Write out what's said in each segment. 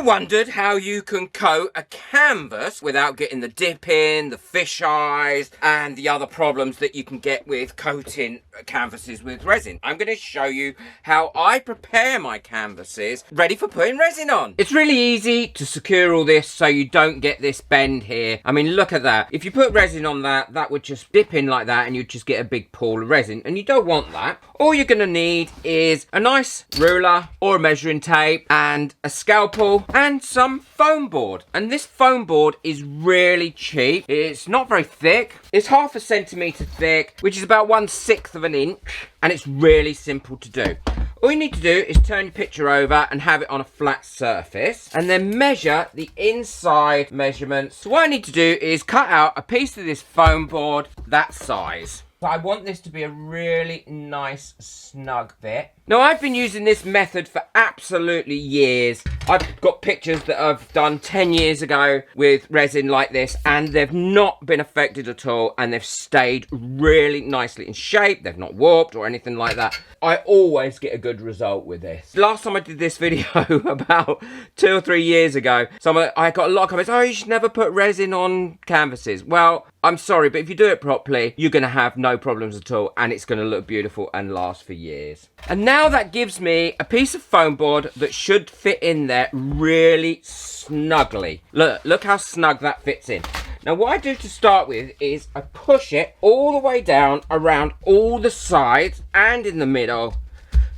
wondered how you can coat a canvas without getting the dip in, the fish eyes, and the other problems that you can get with coating canvases with resin? I'm going to show you how I prepare my canvases ready for putting resin on. It's really easy to secure all this so you don't get this bend here. I mean, look at that. If you put resin on that, that would just dip in like that and you'd just get a big pool of resin, and you don't want that. All you're going to need is a nice ruler or a measuring tape and a scalpel and some foam board. And this foam board is really cheap. It's not very thick. It's 1/2 centimetre thick, which is about 1/6 of an inch, and it's really simple to do. All you need to do is turn your picture over and have it on a flat surface, and then measure the inside measurements. So what I need to do is cut out a piece of this foam board that size. So I want this to be a really nice snug fit. Now, I've been using this method for absolutely years. I've got pictures that I've done 10 years ago with resin like this, and they've not been affected at all, and they've stayed really nicely in shape. They've not warped or anything like that. I always get a good result with this. Last time I did this video about 2 or 3 years ago, I got a lot of comments, oh, you should never put resin on canvases. Well, I'm sorry, but if you do it properly, you're going to have no problems at all, and it's going to look beautiful and last for years. And now that gives me a piece of foam board that should fit in there really snugly. Look how snug that fits in. Now, what I do to start with is I push it all the way down around all the sides and in the middle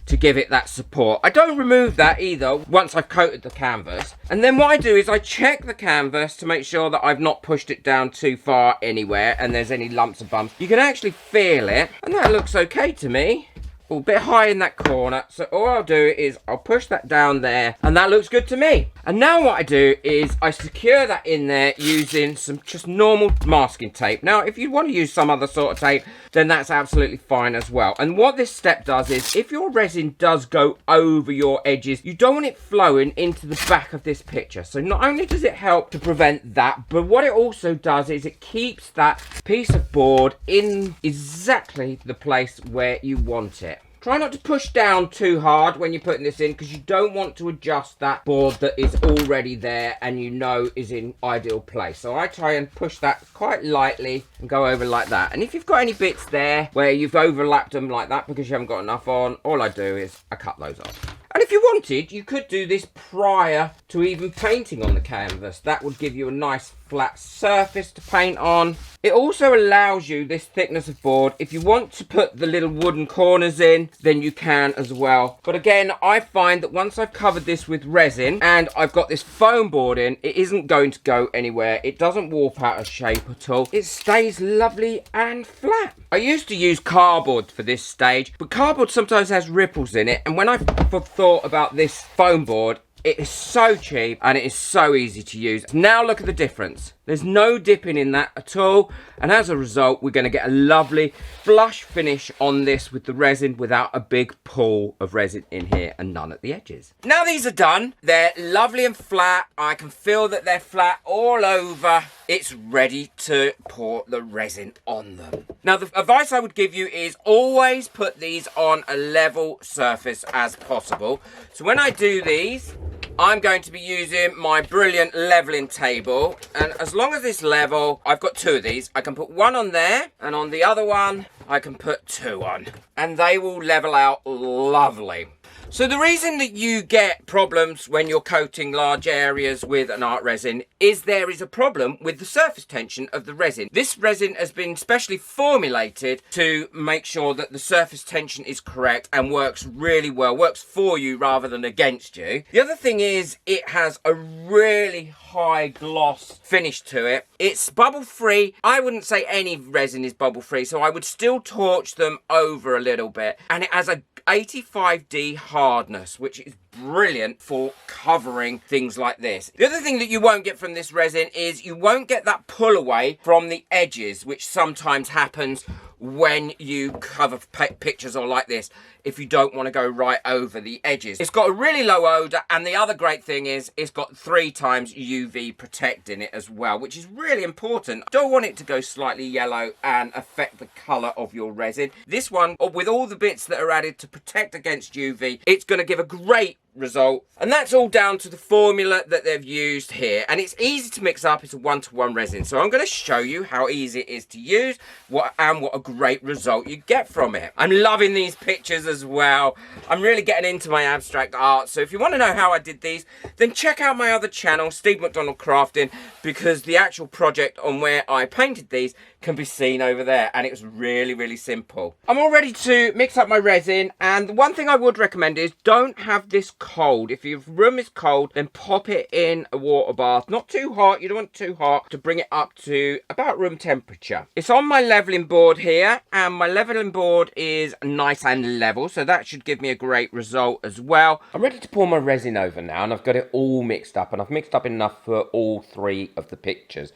to give it that support. I don't remove that either once I've coated the canvas. And then what I do is I check the canvas to make sure that I've not pushed it down too far anywhere and there's any lumps or bumps. You can actually feel it, and that looks okay to me. A bit high in that corner, so all I'll do is I'll push that down there, and that looks good to me. And now what I do is I secure that in there using some just normal masking tape. Now, if you want to use some other sort of tape, then that's absolutely fine as well. And what this step does is, if your resin does go over your edges, you don't want it flowing into the back of this picture. So not only does it help to prevent that, but what it also does is it keeps that piece of board in exactly the place where you want it. Try not to push down too hard when you're putting this in, because you don't want to adjust that board that is already there and you know is in ideal place. So I try and push that quite lightly and go over like that. And if you've got any bits there where you've overlapped them like that because you haven't got enough on, all I do is I cut those off. And if you wanted, you could do this prior to even painting on the canvas. That would give you a nice flat surface to paint on. It also allows you this thickness of board. If you want to put the little wooden corners in, then you can as well. But again, I find that once I've covered this with resin and I've got this foam board in, it isn't going to go anywhere. It doesn't warp out of shape at all. It stays lovely and flat. I used to use cardboard for this stage, but cardboard sometimes has ripples in it. And when I thought about this foam board, it is so cheap and it is so easy to use. Now look at the difference. There's no dipping in that at all, and as a result we're going to get a lovely flush finish on this with the resin without a big pool of resin in here and none at the edges. Now these are done, they're lovely and flat. I can feel that they're flat all over. It's ready to pour the resin on them. Now the advice I would give you is always put these on a level surface as possible. So when I do these, I'm going to be using my brilliant leveling table, and as long as it's level, I've got 2 of these. I can put one on there, and on the other one, I can put 2 on, and they will level out lovely. So the reason that you get problems when you're coating large areas with an art resin is there is a problem with the surface tension of the resin. This resin has been specially formulated to make sure that the surface tension is correct and works really well, works for you rather than against you. The other thing is it has a really high gloss finish to it. It's bubble free. I wouldn't say any resin is bubble free, so I would still torch them over a little bit. And it has a 85D hardness, which is brilliant for covering things like this. The other thing that you won't get from this resin is you won't get that pull away from the edges, which sometimes happens when you cover pictures or like this, if you don't want to go right over the edges. It's got a really low odor, and the other great thing is it's got 3 times UV protect in it as well, which is really important. I don't want it to go slightly yellow and affect the color of your resin. This one, with all the bits that are added to protect against UV, it's going to give a great result. And that's all down to the formula that they've used here. And it's easy to mix up. It's a 1-to-1 resin. So I'm going to show you how easy it is to use what a great result you get from it. I'm loving these pictures as well. I'm really getting into my abstract art. So if you want to know how I did these, then check out my other channel, Steve McDonald Crafting, because the actual project on where I painted these can be seen over there, and it was really, really simple. I'm all ready to mix up my resin, and the one thing I would recommend is don't have this cold. If your room is cold, then pop it in a water bath. Not too hot, you don't want it too hot, to bring it up to about room temperature. It's on my leveling board here, and my leveling board is nice and level, so that should give me a great result as well. I'm ready to pour my resin over now, and I've got it all mixed up, and I've mixed up enough for all 3 of the pictures.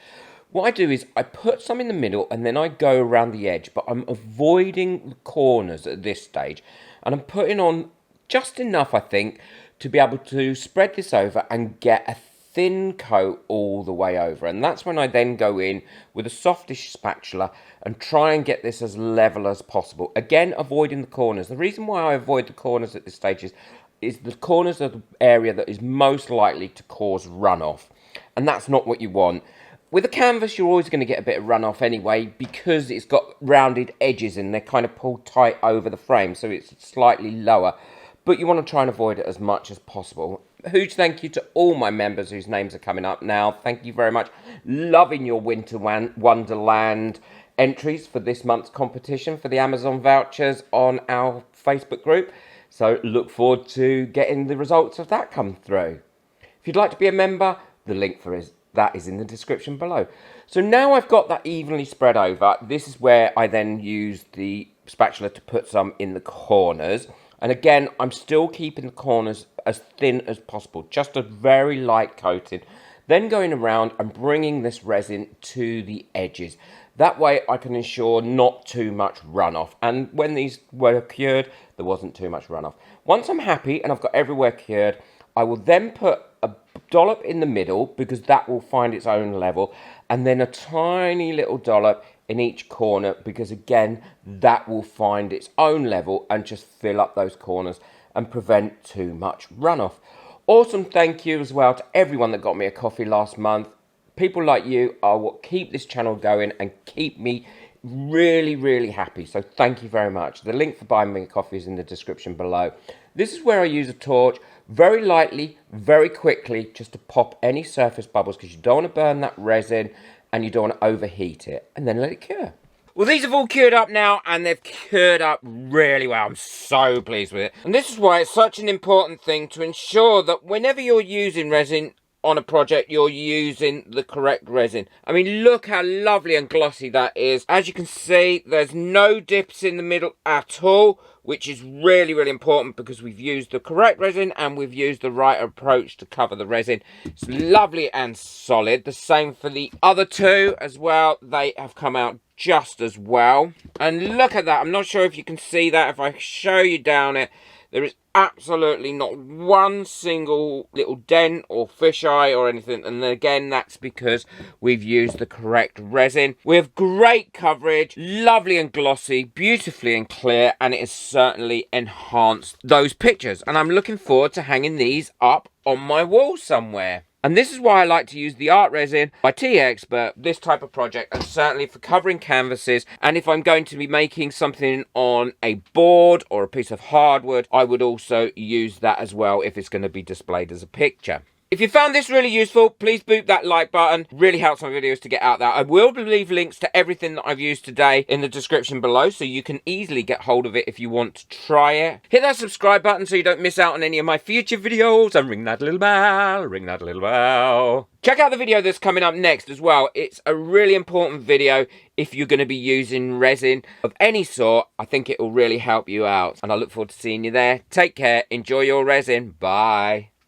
What I do is I put some in the middle and then I go around the edge, but I'm avoiding the corners at this stage. And I'm putting on just enough, I think, to be able to spread this over and get a thin coat all the way over. And that's when I then go in with a softish spatula and try and get this as level as possible. Again, avoiding the corners. The reason why I avoid the corners at this stage is the corners are the area that is most likely to cause runoff. And that's not what you want. With a canvas, you're always going to get a bit of runoff anyway because it's got rounded edges and they're kind of pulled tight over the frame, so it's slightly lower. But you want to try and avoid it as much as possible. Huge thank you to all my members whose names are coming up now. Thank you very much. Loving your Winter Wonderland entries for this month's competition for the Amazon vouchers on our Facebook group. So look forward to getting the results of that come through. If you'd like to be a member, the link for that is in the description below. So now I've got that evenly spread over. This is where I then use the spatula to put some in the corners. And again, I'm still keeping the corners as thin as possible, just a very light coating. Then going around and bringing this resin to the edges. That way I can ensure not too much runoff. And when these were cured, there wasn't too much runoff. Once I'm happy and I've got everywhere cured, I will then put a dollop in the middle because that will find its own level, and then a tiny little dollop in each corner because again that will find its own level and just fill up those corners and prevent too much runoff. Awesome thank you as well to everyone that got me a coffee last month. People like you are what keep this channel going and keep me really, really happy. So thank you very much. The link for buying me a coffee is in the description below. This is where I use a torch very lightly, very quickly, just to pop any surface bubbles because you don't want to burn that resin and you don't want to overheat it, and then let it cure. Well, these have all cured up now, and they've cured up really well. I'm so pleased with it. And this is why it's such an important thing to ensure that whenever you're using resin on a project, you're using the correct resin. I mean, look how lovely and glossy that is. As you can see, there's no dips in the middle at all, which is really, really important because we've used the correct resin and we've used the right approach to cover the resin. It's lovely and solid. The same for the other 2 as well. They have come out just as well. And look at that. I'm not sure if you can see that. If I show you down it, there is absolutely not one single little dent or fisheye or anything. And again, that's because we've used the correct resin. We have great coverage, lovely and glossy, beautifully and clear, and it has certainly enhanced those pictures. And I'm looking forward to hanging these up on my wall somewhere. And this is why I like to use the art resin by Tea Expert, this type of project, and certainly for covering canvases. And if I'm going to be making something on a board or a piece of hardwood, I would also use that as well if it's going to be displayed as a picture. If you found this really useful, please boop that like button. Really helps my videos to get out there. I will leave links to everything that I've used today in the description below, so you can easily get hold of it if you want to try it. Hit that subscribe button so you don't miss out on any of my future videos, and ring that little bell, ring that little bell. Check out the video that's coming up next as well. It's a really important video if you're going to be using resin of any sort. I think it will really help you out, and I look forward to seeing you there. Take care, enjoy your resin, bye.